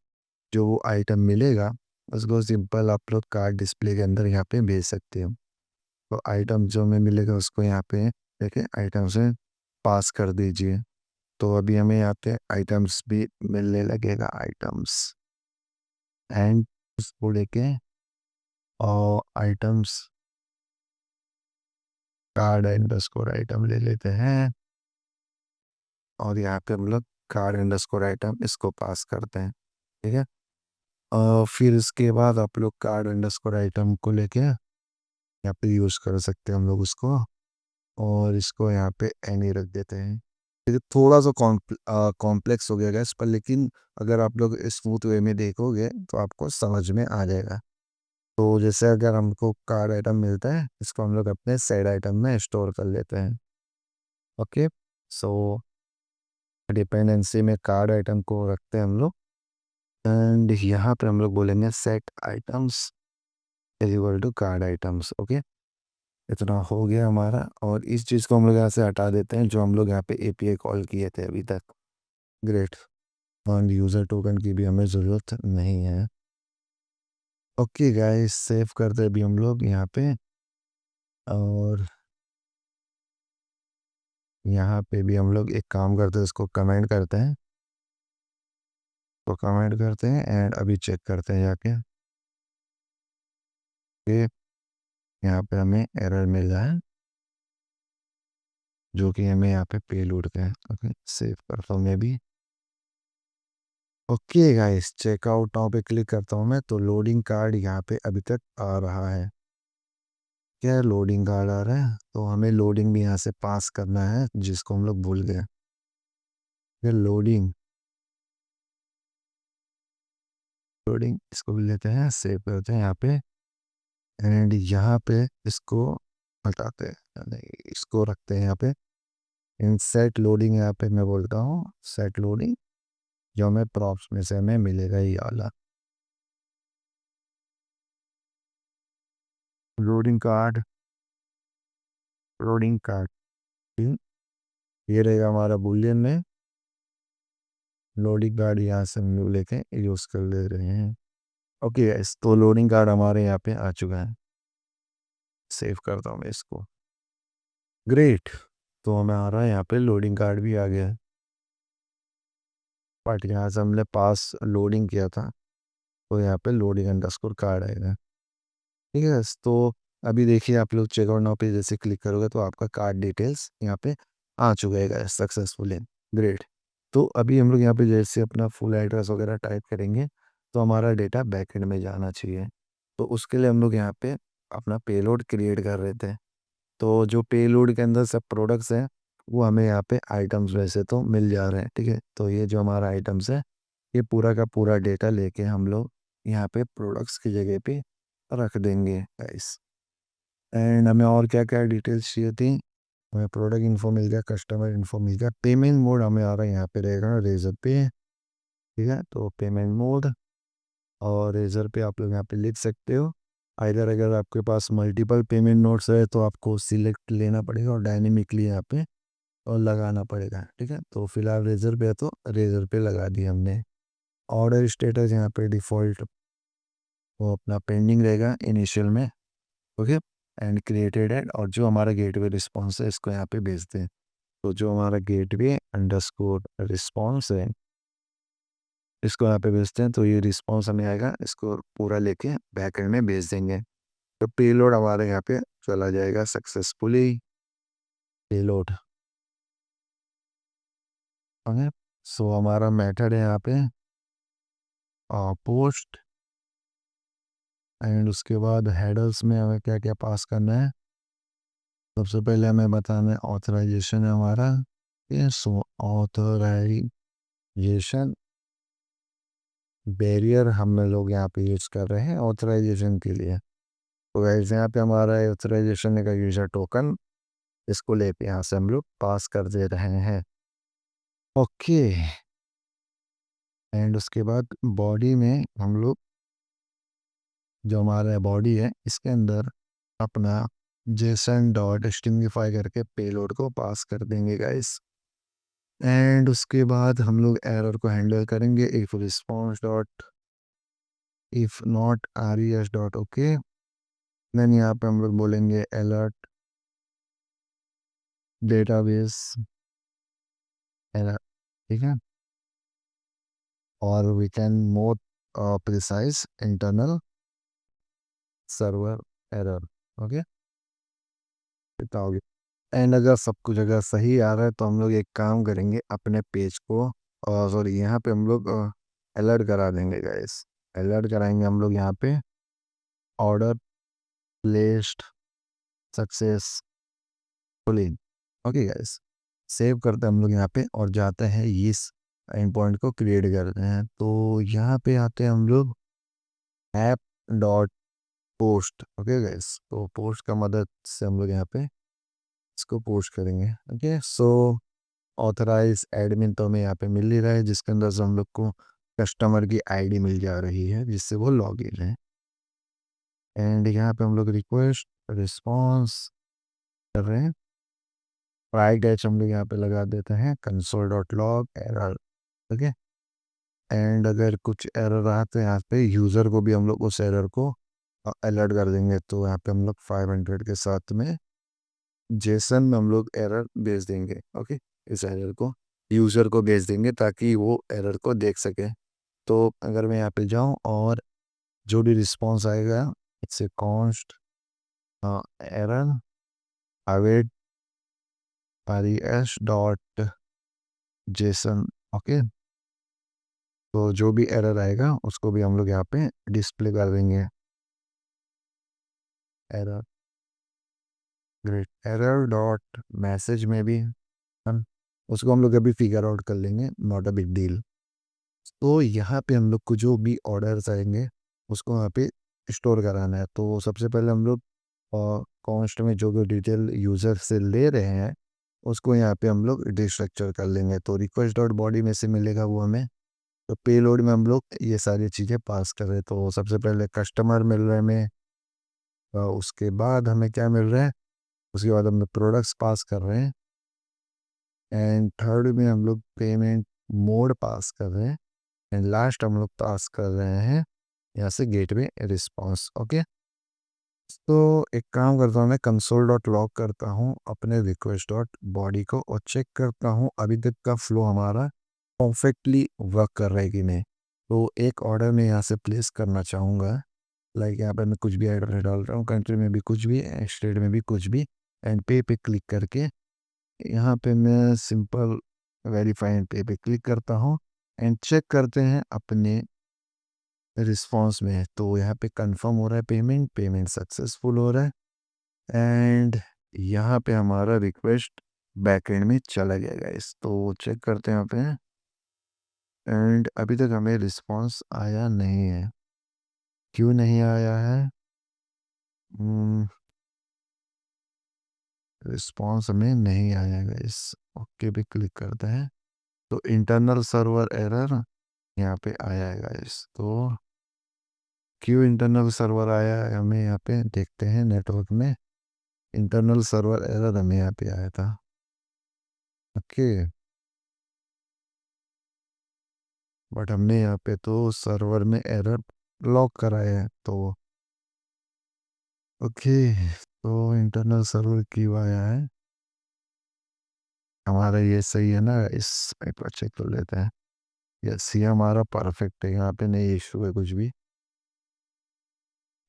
जो आइटम मिलेगा उसको सिंपल आप लोग कार्ड डिस्प्ले के अंदर यहाँ पे भेज सकते हो। तो आइटम जो हमें मिलेगा उसको यहाँ पे देखें आइटम से पास कर दीजिए, तो अभी हमें यहाँ पे आइटम्स भी मिलने लगेगा, आइटम्स एंड उसको लेके और आइटम्स कार्ड अंडरस्कोर आइटम ले लेते हैं और यहाँ पे हम लोग कार्ड अंडरस्कोर आइटम इसको पास करते हैं, ठीक है। फिर इसके बाद आप लोग कार्ड अंडरस्कोर आइटम को लेके यहाँ पे यूज़ कर सकते हैं हम लोग उसको, और इसको यहाँ पे एनी रख देते हैं। ये थोड़ा सा कॉम्प्लेक्स हो गया इस पर, लेकिन अगर आप लोग स्मूथ वे में देखोगे तो आपको समझ में आ जाएगा। तो जैसे अगर हमको कार्ड आइटम मिलता है, इसको हम लोग अपने साइड आइटम में स्टोर कर लेते हैं। ओके, सो डिपेंडेंसी में कार्ड आइटम को रखते हैं हम लोग, एंड यहाँ पे हम लोग बोलेंगे set items is equal to card items. Okay, इतना हो गया हमारा, और इस चीज़ को हम लोग यहाँ से हटा देते हैं जो हम लोग यहाँ पे एपीआई कॉल किए थे अभी तक। ग्रेट, और यूज़र टोकन की भी हमें ज़रूरत नहीं है। ओके गाइस, सेव करते हैं अभी हम लोग यहाँ पे, और यहाँ पे भी हम लोग एक काम करते हैं, इसको कमेंट करते हैं, तो कमेंट करते हैं एंड अभी चेक करते हैं जाके कि यहाँ पे हमें एरर मिल रहा है जो कि हमें यहाँ पे पेलोड का है। ओके, सेव करता हूँ मैं भी। ओके गाइस, चेकआउट नाउ पे क्लिक करता हूँ मैं, तो लोडिंग कार्ड यहाँ पे अभी तक आ रहा है। क्या लोडिंग कार्ड आ रहा है, तो हमें लोडिंग भी यहाँ से पास करना है जिसको हम लोग भूल गए। फिर लोडिंग, लोडिंग इसको भी लेते हैं, सेव करते हैं यहाँ पे, एंड यहाँ पे इसको हटाते हैं, नहीं इसको रखते हैं यहाँ पे। इन सेट लोडिंग यहाँ पे मैं बोलता हूँ सेट लोडिंग, जो हमें प्रॉप्स में से हमें मिलेगा ये वाला लोडिंग कार्ड। लोडिंग कार्ड ये रहेगा हमारा बुलियन में। लोडिंग कार्ड यहाँ से हम लोग लेके यूज़ कर ले रहे हैं। ओके गाइस, तो लोडिंग कार्ड हमारे यहाँ पे आ चुका है, सेव करता हूँ मैं इसको। ग्रेट, तो हमें आ रहा है यहाँ पे लोडिंग कार्ड भी आ गया है, बट यहाँ से हमने पास लोडिंग किया था, तो यहाँ पे लोडिंग अंडरस्कोर कार्ड आएगा, ठीक है। तो अभी देखिए आप लोग चेकआउट नाउ पे जैसे क्लिक करोगे तो आपका कार्ड डिटेल्स यहाँ पे आ चुका है सक्सेसफुल। ग्रेट, तो अभी हम लोग यहाँ पे जैसे अपना फुल एड्रेस वगैरह टाइप करेंगे तो हमारा डेटा बैकएंड में जाना चाहिए। तो उसके लिए हम लोग यहाँ पे अपना पेलोड क्रिएट कर रहे थे, तो जो पेलोड के अंदर सब प्रोडक्ट्स हैं वो हमें यहाँ पे आइटम्स वैसे तो मिल जा रहे हैं, ठीक है। तो ये जो हमारा आइटम्स है ये पूरा का पूरा डेटा लेके हम लोग यहाँ पे प्रोडक्ट्स की जगह पे रख देंगे गाइस। एंड हमें और क्या क्या डिटेल्स चाहिए थी, हमें प्रोडक्ट इन्फो मिल गया, कस्टमर इन्फो मिल गया, पेमेंट मोड हमें आ रहा है यहाँ पे रहेगा रेजर पे, ठीक है। तो पेमेंट मोड और रेजर पे आप लोग यहाँ पे लिख सकते हो। आइदर अगर आपके पास मल्टीपल पेमेंट नोड्स है तो आपको सिलेक्ट लेना पड़ेगा और डायनेमिकली यहाँ पे और लगाना पड़ेगा, ठीक है। तो फिलहाल रेजर पे है तो रेजर पे लगा दिया हमने। ऑर्डर स्टेटस यहाँ पे डिफ़ॉल्ट वो अपना पेंडिंग रहेगा इनिशियल में, ओके, एंड क्रिएटेड है, और जो हमारा गेटवे रिस्पॉन्स है इसको यहाँ पे भेजते हैं। तो जो हमारा गेटवे अंडरस्कोर रिस्पॉन्स है इसको यहाँ पे भेजते हैं, तो ये रिस्पॉन्स हमें आएगा, इसको पूरा लेके बैकएंड में भेज देंगे। तो पेलोड हमारे यहाँ पे चला जाएगा सक्सेसफुली। पेलोड, ओके, सो हमारा मेथड है यहाँ पे पोस्ट, एंड उसके बाद हेडर्स में हमें क्या क्या पास करना है। सबसे पहले हमें बताना है ऑथराइजेशन है हमारा, ये सो ऑथराइजेशन बैरियर हम लोग यहाँ पे यूज कर रहे हैं ऑथराइजेशन के लिए। तो वैसे यहाँ पे हमारा ऑथराइजेशन का यूजर टोकन, इसको लेके यहाँ से हम लोग पास कर दे रहे हैं। ओके, एंड उसके बाद बॉडी में हम लोग जो हमारा बॉडी है इसके अंदर अपना जेसन डॉट स्टिंगिफाई करके पेलोड को पास कर देंगे गाइस। एंड उसके बाद हम लोग एरर को हैंडल करेंगे if response dot if not res dot okay, then यहाँ पे हम लोग बोलेंगे अलर्ट डेटाबेस एरर ठीक है, और we can more precise internal server error. Okay, बताओगे। एंड अगर सब कुछ अगर सही आ रहा है तो हम लोग एक काम करेंगे, अपने पेज को और सॉरी यहाँ पे हम लोग अलर्ट करा देंगे गाइस। अलर्ट कराएंगे हम लोग यहाँ पे, order placed successfully. Okay guys, save करते हैं हम लोग यहाँ पे और जाते हैं इस एंड पॉइंट को क्रिएट करते हैं। तो यहाँ पे आते हैं हम लोग app dot post. Okay guys, तो पोस्ट का मदद से हम लोग यहाँ पे इसको पोस्ट करेंगे। ओके, सो ऑथराइज एडमिन तो हमें यहाँ पे मिल ही रहा है, जिसके अंदर से हम लोग को कस्टमर की आईडी मिल जा रही है जिससे वो लॉग इन है। एंड यहाँ पे हम लोग रिक्वेस्ट रिस्पॉन्स कर रहे हैं, राइट एच हम लोग यहाँ पे लगा देते हैं console dot log error. Okay, and अगर कुछ एरर रहा तो यहाँ पे यूज़र को भी हम लोग उस एरर को अलर्ट कर देंगे। तो यहाँ पे हम लोग 500 के साथ में जेसन में हम लोग एरर भेज देंगे। ओके, इस एरर को यूज़र को भेज देंगे ताकि वो एरर को देख सके। तो अगर मैं यहाँ पे जाऊँ और जो भी रिस्पॉन्स आएगा, it's a const error await res dot JSON. Okay, तो जो भी एरर आएगा उसको भी हम लोग यहाँ पे डिस्प्ले कर देंगे। Error, great, error dot message में भी हम उसको हम लोग अभी फिगर आउट कर लेंगे, नॉट अ बिग डील। तो यहाँ पे हम लोग को जो भी ऑर्डर्स आएंगे उसको यहाँ पे स्टोर कराना है। तो सबसे पहले हम लोग कॉन्स्ट में जो भी डिटेल यूज़र से ले रहे हैं उसको यहाँ पे हम लोग डिस्ट्रक्चर कर लेंगे। तो रिक्वेस्ट डॉट बॉडी में से मिलेगा वो हमें। तो पेलोड में हम लोग ये सारी चीज़ें पास कर रहे हैं। तो सबसे पहले कस्टमर मिल रहा है हमें, उसके बाद हमें क्या मिल रहा है, उसके बाद हम लोग प्रोडक्ट्स पास कर रहे हैं, एंड थर्ड में हम लोग पेमेंट मोड पास कर रहे हैं, एंड लास्ट हम लोग पास कर रहे हैं यहाँ से गेटवे रिस्पॉन्स। ओके, तो एक काम करता हूँ, मैं कंसोल डॉट लॉग करता हूँ अपने रिक्वेस्ट डॉट बॉडी को और चेक करता हूँ अभी तक का फ्लो हमारा परफेक्टली वर्क कर रहा है कि नहीं। तो एक ऑर्डर में यहाँ से प्लेस करना चाहूँगा, लाइक यहाँ पे मैं कुछ भी एड्रेस डाल रहा हूँ, कंट्री में भी कुछ भी, स्टेट में भी कुछ भी, एंड पे क्लिक करके यहाँ पे मैं सिंपल वेरीफाई एंड पे क्लिक करता हूँ एंड चेक करते हैं अपने रिस्पॉन्स में। तो यहाँ पे कंफर्म हो रहा है पेमेंट, पेमेंट सक्सेसफुल हो रहा है, एंड यहाँ पे हमारा रिक्वेस्ट बैकएंड में चला गया गाइस। तो चेक करते हैं यहाँ पे, एंड अभी तक हमें रिस्पॉन्स आया नहीं है। क्यों नहीं आया है? रिस्पॉन्स हमें नहीं आया गाइस। ओके पे क्लिक करते हैं तो इंटरनल सर्वर एरर यहाँ पे आया है गाइस। तो क्यों इंटरनल सर्वर आया है हमें यहाँ पे देखते हैं, नेटवर्क में इंटरनल सर्वर एरर हमें यहाँ पे आया था। ओके, बट हमने यहाँ पे तो सर्वर में एरर लॉक कराया है। तो ओके, तो इंटरनल सर्वर क्यों आया है हमारा, ये सही है ना? इस एक बार चेक कर लेते हैं। यस, ये हमारा परफेक्ट है, यहाँ पे नहीं इशू है कुछ भी।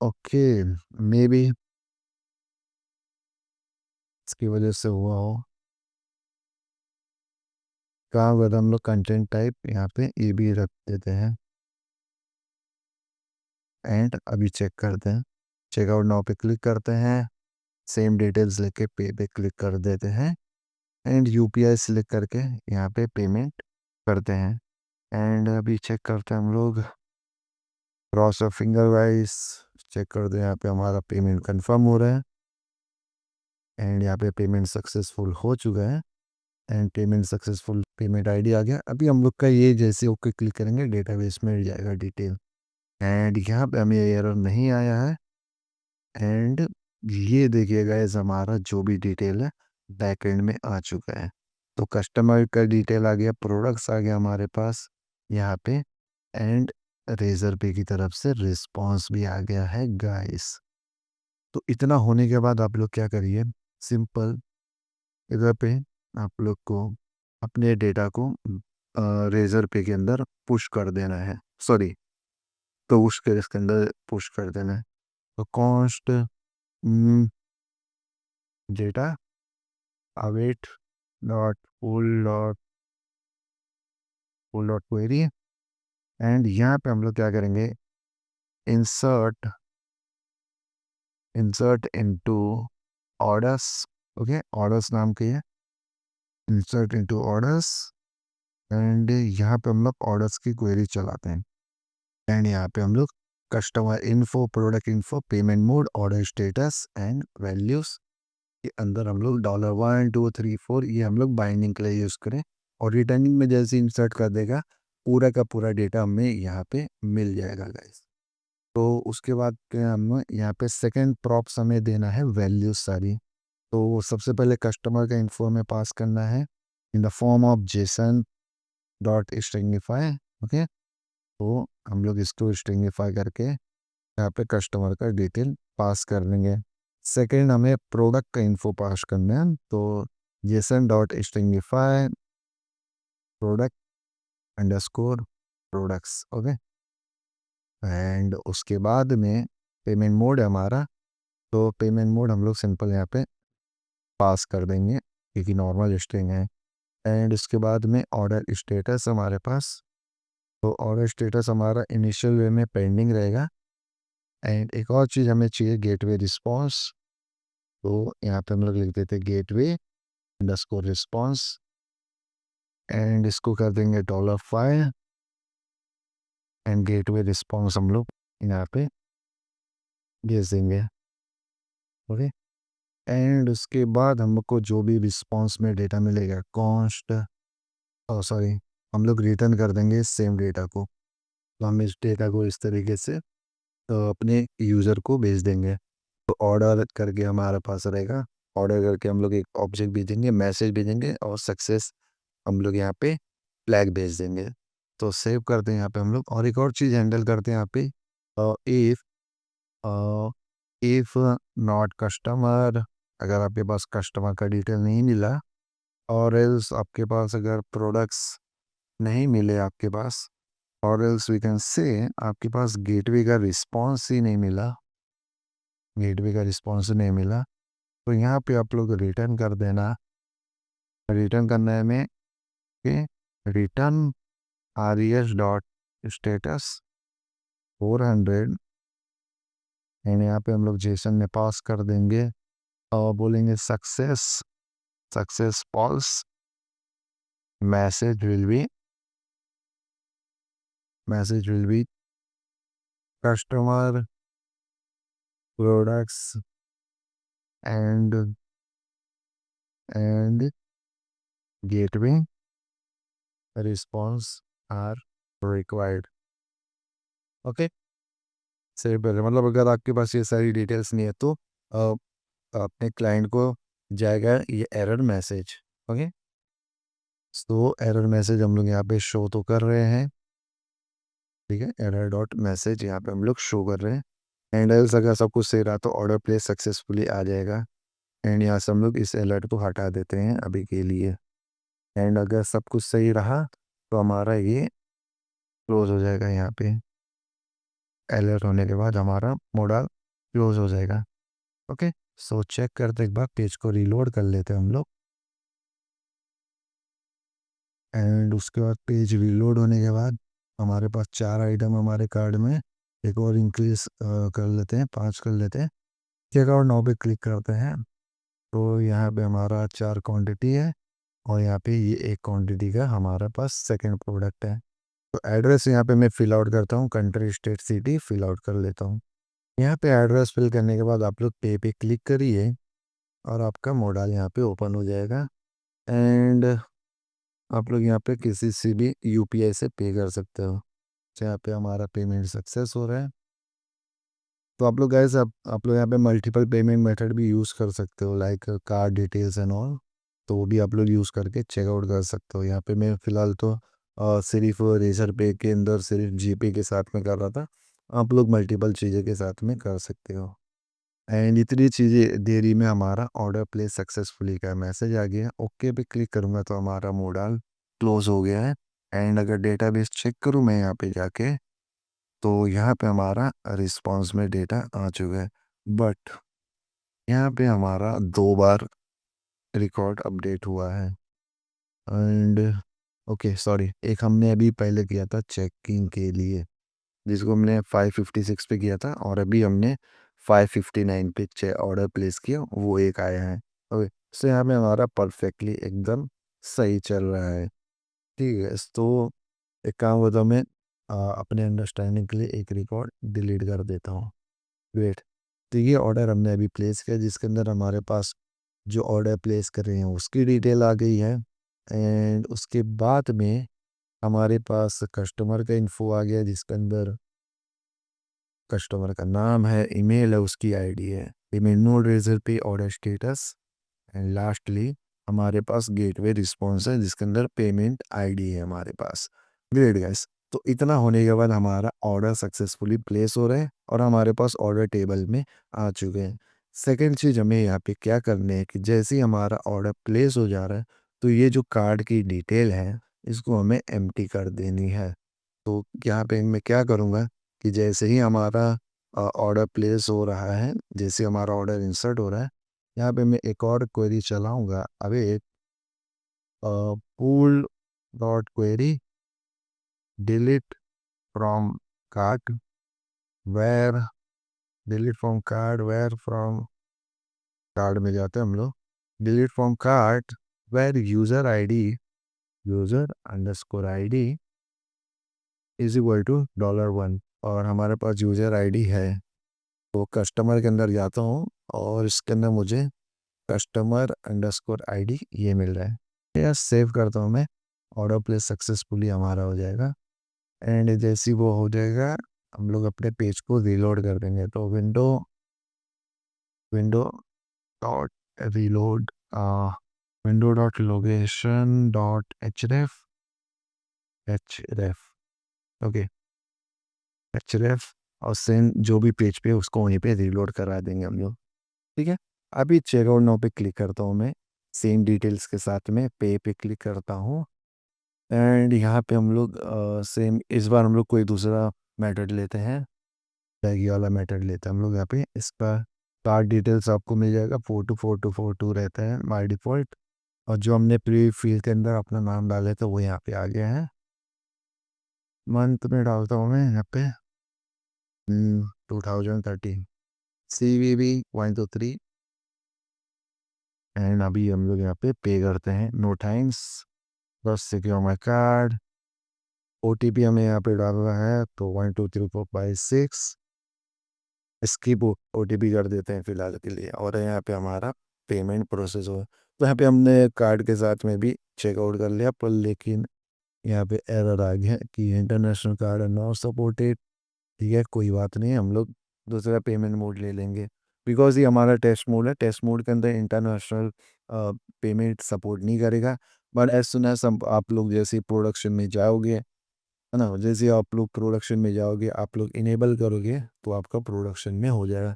ओके, मे बी इसकी वजह से हुआ हो। कहाँ अगर हम लोग कंटेंट टाइप यहाँ पे ये भी रख देते हैं, एंड अभी चेक करते हैं, चेकआउट नाउ पे क्लिक करते हैं, सेम डिटेल्स लेके पे पे क्लिक कर देते हैं, एंड यूपीआई सिलेक्ट करके यहाँ पे पेमेंट करते हैं। एंड अभी चेक करते हैं हम लोग क्रॉस और फिंगर वाइज, चेक कर दो, यहाँ पे हमारा पेमेंट कंफर्म हो रहा है, एंड यहाँ पे पेमेंट सक्सेसफुल हो चुका है, and payment successful, payment ID आ गया। अभी हम लोग का ये जैसे ओके क्लिक करेंगे डेटाबेस में मिल जाएगा डिटेल, एंड यहाँ पे हमें एरर नहीं आया है। एंड ये देखिए गाइस, हमारा जो भी डिटेल है बैकएंड में आ चुका है। तो कस्टमर का डिटेल आ गया, प्रोडक्ट्स आ गया हमारे पास यहाँ पे, एंड रेजर पे की तरफ से रिस्पांस भी आ गया है गाइस। तो इतना होने के बाद आप लोग क्या करिए, सिंपल इधर पे आप लोग को अपने डेटा को रेज़र पे के अंदर पुश कर देना है, सॉरी, तो उसके इसके अंदर पुश कर देना है। तो const data await dot pool dot query, and यहाँ पे हम लोग क्या करेंगे, insert insert into orders. Okay, orders नाम की है, इंसर्ट इनटू ऑर्डर्स, एंड यहाँ पे हम लोग ऑर्डर्स की क्वेरी चलाते हैं। एंड यहाँ पे हम लोग customer info, product info, payment mode, order status and values के अंदर हम लोग $1 2 3 4 ये हम लोग बाइंडिंग के लिए यूज़ करें, और रिटर्निंग में जैसे इंसर्ट कर देगा पूरा का पूरा डेटा हमें यहाँ पे मिल जाएगा गाइस। तो उसके बाद क्या हम यहाँ पे सेकंड प्रॉप्स हमें देना है वैल्यूज सारी। तो सबसे पहले कस्टमर का इन्फो में पास करना है in the form of Jason dot stringify. Okay, तो हम लोग इसको स्ट्रिंगिफाई करके यहाँ पे कस्टमर का डिटेल पास कर देंगे। सेकंड हमें प्रोडक्ट का इन्फो पास करना है, तो Jason dot stringify product underscore products. Okay, and उसके बाद में पेमेंट मोड है हमारा, तो पेमेंट मोड हम लोग सिंपल यहाँ पे पास कर देंगे क्योंकि नॉर्मल स्ट्रिंग है। एंड उसके बाद में ऑर्डर स्टेटस हमारे पास, तो ऑर्डर स्टेटस हमारा इनिशियल वे में पेंडिंग रहेगा। एंड एक और चीज़ हमें चाहिए, गेटवे रिस्पॉन्स, तो यहाँ पे हम लोग लिख देते गेटवे अंडरस्कोर रिस्पॉन्स, एंड इसको कर देंगे $5 एंड गेटवे रिस्पॉन्स हम लोग यहाँ पे भेज देंगे। ओके, एंड उसके बाद हमको जो भी रिस्पॉन्स में डेटा मिलेगा कॉन्स्ट, सॉरी, हम लोग रिटर्न कर देंगे सेम डेटा को। तो हम इस डेटा को इस तरीके से अपने यूज़र को भेज देंगे। तो ऑर्डर करके हमारे पास रहेगा, ऑर्डर करके हम लोग एक ऑब्जेक्ट भेजेंगे, मैसेज भेजेंगे, और सक्सेस हम लोग यहाँ पे फ्लैग भेज देंगे। तो सेव करते हैं यहाँ पे हम लोग, और एक और चीज़ हैंडल करते हैं यहाँ पे, इफ़ इफ़ नॉट कस्टमर, अगर आपके पास कस्टमर का डिटेल नहीं मिला, और एल्स आपके पास अगर प्रोडक्ट्स नहीं मिले आपके पास, और एल्स वी कैन से आपके पास गेटवे का रिस्पॉन्स ही नहीं मिला, गेटवे का रिस्पॉन्स नहीं मिला, तो यहाँ पे आप लोग रिटर्न कर देना। रिटर्न करना है हमें कि return RES dot status 400, and यहाँ पे हम लोग जेसन में पास कर देंगे और बोलेंगे success success false, message will be message will be customer products and and gateway response are required. Okay, से पहले मतलब अगर आपके पास ये सारी डिटेल्स नहीं है तो अपने क्लाइंट को जाएगा ये एरर मैसेज। ओके, तो एरर मैसेज हम लोग यहाँ पे शो तो कर रहे हैं, ठीक है, एरर डॉट मैसेज यहाँ पे हम लोग शो कर रहे हैं। एंड एल्स अगर सब कुछ सही रहा तो ऑर्डर प्लेस सक्सेसफुली आ जाएगा, एंड यहाँ से हम लोग इस अलर्ट को हटा देते हैं अभी के लिए। एंड अगर सब कुछ सही रहा तो हमारा ये क्लोज हो जाएगा, यहाँ पे अलर्ट होने के बाद हमारा मॉडल क्लोज हो जाएगा। ओके, सो चेक करते एक बार, पेज को रीलोड कर लेते हैं हम लोग, एंड उसके बाद पेज रीलोड होने के बाद हमारे पास 4 आइटम हमारे कार्ड में, एक और इंक्रीज कर लेते हैं, 5 कर लेते हैं, चेकआउट नाउ पे क्लिक करते हैं। तो यहाँ पे हमारा 4 क्वांटिटी है, और यहाँ पे ये एक क्वांटिटी का हमारा पास सेकंड प्रोडक्ट है। तो एड्रेस यहाँ पे मैं फिल आउट करता हूँ, country state city fill out कर लेता हूँ। यहाँ पे एड्रेस फिल करने के बाद आप लोग पे क्लिक करिए, और आपका मॉडल यहाँ पे ओपन हो जाएगा, एंड आप लोग यहाँ पे किसी से भी यूपीआई से पे कर सकते हो। तो यहाँ पे हमारा पेमेंट सक्सेस हो रहा है। तो आप लोग गैस आप लोग यहाँ पे मल्टीपल पेमेंट मेथड भी यूज़ कर सकते हो, like card details and all, तो वो भी आप लोग यूज़ करके चेकआउट कर सकते हो। यहाँ पे मैं फ़िलहाल तो सिर्फ रेजर पे के अंदर सिर्फ जीपे के साथ में कर रहा था, आप लोग मल्टीपल चीज़ों के साथ में कर सकते हो। एंड इतनी चीज़ें देरी में हमारा ऑर्डर प्लेस सक्सेसफुली का मैसेज आ गया। ओके पे क्लिक करूँगा तो हमारा मॉडल क्लोज हो गया है। एंड अगर डेटाबेस चेक करूँ मैं यहाँ पे जाके, तो यहाँ पे हमारा रिस्पॉन्स में डेटा आ चुका है। बट यहाँ पे हमारा 2 बार रिकॉर्ड अपडेट हुआ है। एंड ओके सॉरी, एक हमने अभी पहले किया था चेकिंग के लिए, जिसको हमने 556 पे किया था, और अभी हमने 559 पे ऑर्डर प्लेस किया, वो एक आया है। ओके, सो यहाँ पे हमारा परफेक्टली एकदम सही चल रहा है। ठीक है, तो एक काम होता है, मैं अपने अंडरस्टैंडिंग के लिए एक रिकॉर्ड डिलीट कर देता हूँ। वेट, तो ये ऑर्डर हमने अभी प्लेस किया, जिसके अंदर हमारे पास जो ऑर्डर प्लेस कर रहे हैं उसकी डिटेल आ गई है। एंड उसके बाद में हमारे पास कस्टमर का इन्फो आ गया, जिसके अंदर कस्टमर का नाम है, ईमेल है, उसकी आईडी है, पेमेंट नोड रेजर पे ऑर्डर स्टेटस, एंड लास्टली हमारे पास गेटवे रिस्पॉन्स है, जिसके अंदर पेमेंट आईडी है हमारे पास। ग्रेट गाइस, तो इतना होने के बाद हमारा ऑर्डर सक्सेसफुली प्लेस हो रहा है और हमारे पास ऑर्डर टेबल में आ चुके हैं। सेकंड चीज़ हमें यहाँ पे क्या करनी है कि जैसे ही हमारा ऑर्डर प्लेस हो जा रहा है, तो ये जो कार्ड की डिटेल है इसको हमें एम्प्टी कर देनी है। तो यहाँ पे मैं क्या करूँगा कि जैसे ही हमारा ऑर्डर प्लेस हो रहा है, जैसे हमारा ऑर्डर इंसर्ट हो रहा है, यहाँ पे मैं एक और क्वेरी चलाऊँगा। अबे pool dot query delete from cart where, delete from card where from, card में जाते हैं हम लोग, delete from cart where user ID, user underscore ID is equal to $1, और हमारे पास यूज़र आईडी है। तो कस्टमर के अंदर जाता हूँ और इसके अंदर मुझे कस्टमर अंडरस्कोर आईडी ये मिल रहा है। या सेव करता हूँ मैं, ऑर्डर प्लेस सक्सेसफुली हमारा हो जाएगा। एंड जैसे ही वो हो जाएगा, हम लोग अपने पेज को रीलोड कर देंगे। तो window window dot reload, window dot location dot H ref, okay, H ref, और सेम जो भी पेज पे उसको वहीं पे रीलोड करा देंगे हम लोग। ठीक है, अभी चेकआउट नाउ पे क्लिक करता हूँ मैं, सेम डिटेल्स के साथ में पे क्लिक करता हूँ। एंड यहाँ पे हम लोग सेम इस बार हम लोग कोई दूसरा मेथड लेते हैं, ये वाला मेथड लेते हैं हम लोग। यहाँ पे इसका कार्ड डिटेल्स आपको मिल जाएगा, 424242 रहता है बाय डिफ़ॉल्ट, और जो हमने प्री फील्ड के अंदर अपना नाम डाले थे वो यहाँ पे आ गया है। मंथ में डालता हूँ मैं यहाँ पे 2013, CVV 123, एंड अभी हम लोग यहाँ पे पे करते हैं, नो थैंक्स, बस सिक्योर माई कार्ड। ओटीपी हमें यहाँ पे डालना है, तो 123456 स्किप ओटीपी कर देते हैं फिलहाल के लिए, और यहाँ पे हमारा पेमेंट प्रोसेस हो। तो यहाँ पे हमने कार्ड के साथ में भी चेकआउट कर लिया, पर लेकिन यहाँ पे एरर आ गया कि इंटरनेशनल कार्ड नॉट सपोर्टेड। ठीक है, कोई बात नहीं, हम लोग दूसरा पेमेंट मोड ले लेंगे, बिकॉज ये हमारा टेस्ट मोड है। टेस्ट मोड के अंदर इंटरनेशनल पेमेंट सपोर्ट नहीं करेगा, बट एज सुन एज आप लोग जैसे प्रोडक्शन में जाओगे, है ना, जैसे आप लोग प्रोडक्शन में जाओगे, आप लोग इनेबल करोगे, तो आपका प्रोडक्शन में हो जाएगा।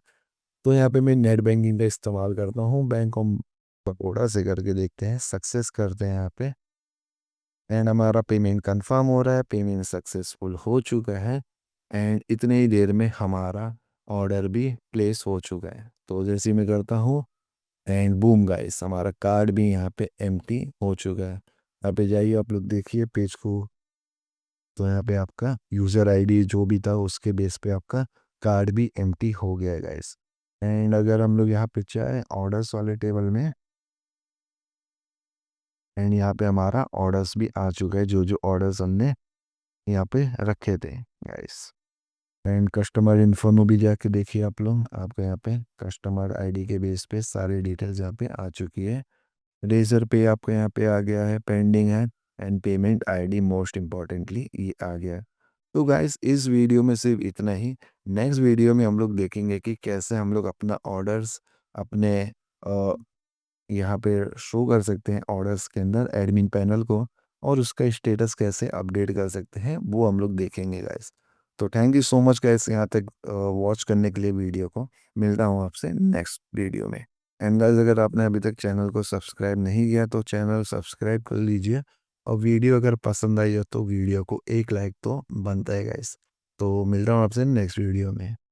तो यहाँ पे मैं नेट बैंकिंग का इस्तेमाल करता हूँ, बैंक ऑफ बड़ौदा से करके देखते हैं, सक्सेस करते हैं यहाँ पे, एंड हमारा पेमेंट कंफर्म हो रहा है, पेमेंट सक्सेसफुल हो चुका है, एंड इतने ही देर में हमारा ऑर्डर भी प्लेस हो चुका है। तो जैसे ही मैं करता हूँ, एंड बूम गाइस, हमारा कार्ड भी यहाँ पे एम्प्टी हो चुका है। यहाँ पे जाइए, आप लोग देखिए पेज को, तो यहाँ पे आपका यूज़र आईडी जो भी था उसके बेस पे आपका कार्ड भी एम्प्टी हो गया है गाइस। एंड अगर हम लोग यहाँ पे चाहे ऑर्डर्स वाले टेबल में, एंड यहाँ पे हमारा ऑर्डर्स भी आ चुका है, जो जो ऑर्डर्स हमने यहाँ पे रखे थे गाइस। एंड कस्टमर इन्फो में भी जाके देखिए आप लोग, आपको यहाँ पे कस्टमर आईडी के बेस पे सारी डिटेल्स यहाँ पे आ चुकी है। रेजर पे आपको यहाँ पे आ गया है, पेंडिंग है, and payment ID most importantly ये आ गया है। तो गाइस इस वीडियो में सिर्फ इतना ही। नेक्स्ट वीडियो में हम लोग देखेंगे कि कैसे हम लोग अपना ऑर्डर्स अपने यहाँ पे शो कर सकते हैं ऑर्डर्स के अंदर एडमिन पैनल को, और उसका स्टेटस कैसे अपडेट कर सकते हैं वो हम लोग देखेंगे गाइस। तो thank you so much guys यहाँ तक वॉच करने के लिए वीडियो को। मिलता हूँ आपसे नेक्स्ट वीडियो में। एंड गाइस अगर आपने अभी तक चैनल को सब्सक्राइब नहीं किया तो चैनल सब्सक्राइब कर लीजिए, और वीडियो अगर पसंद आई हो तो वीडियो को एक लाइक तो बनता है गाइस। तो मिलता हूँ आपसे नेक्स्ट वीडियो में।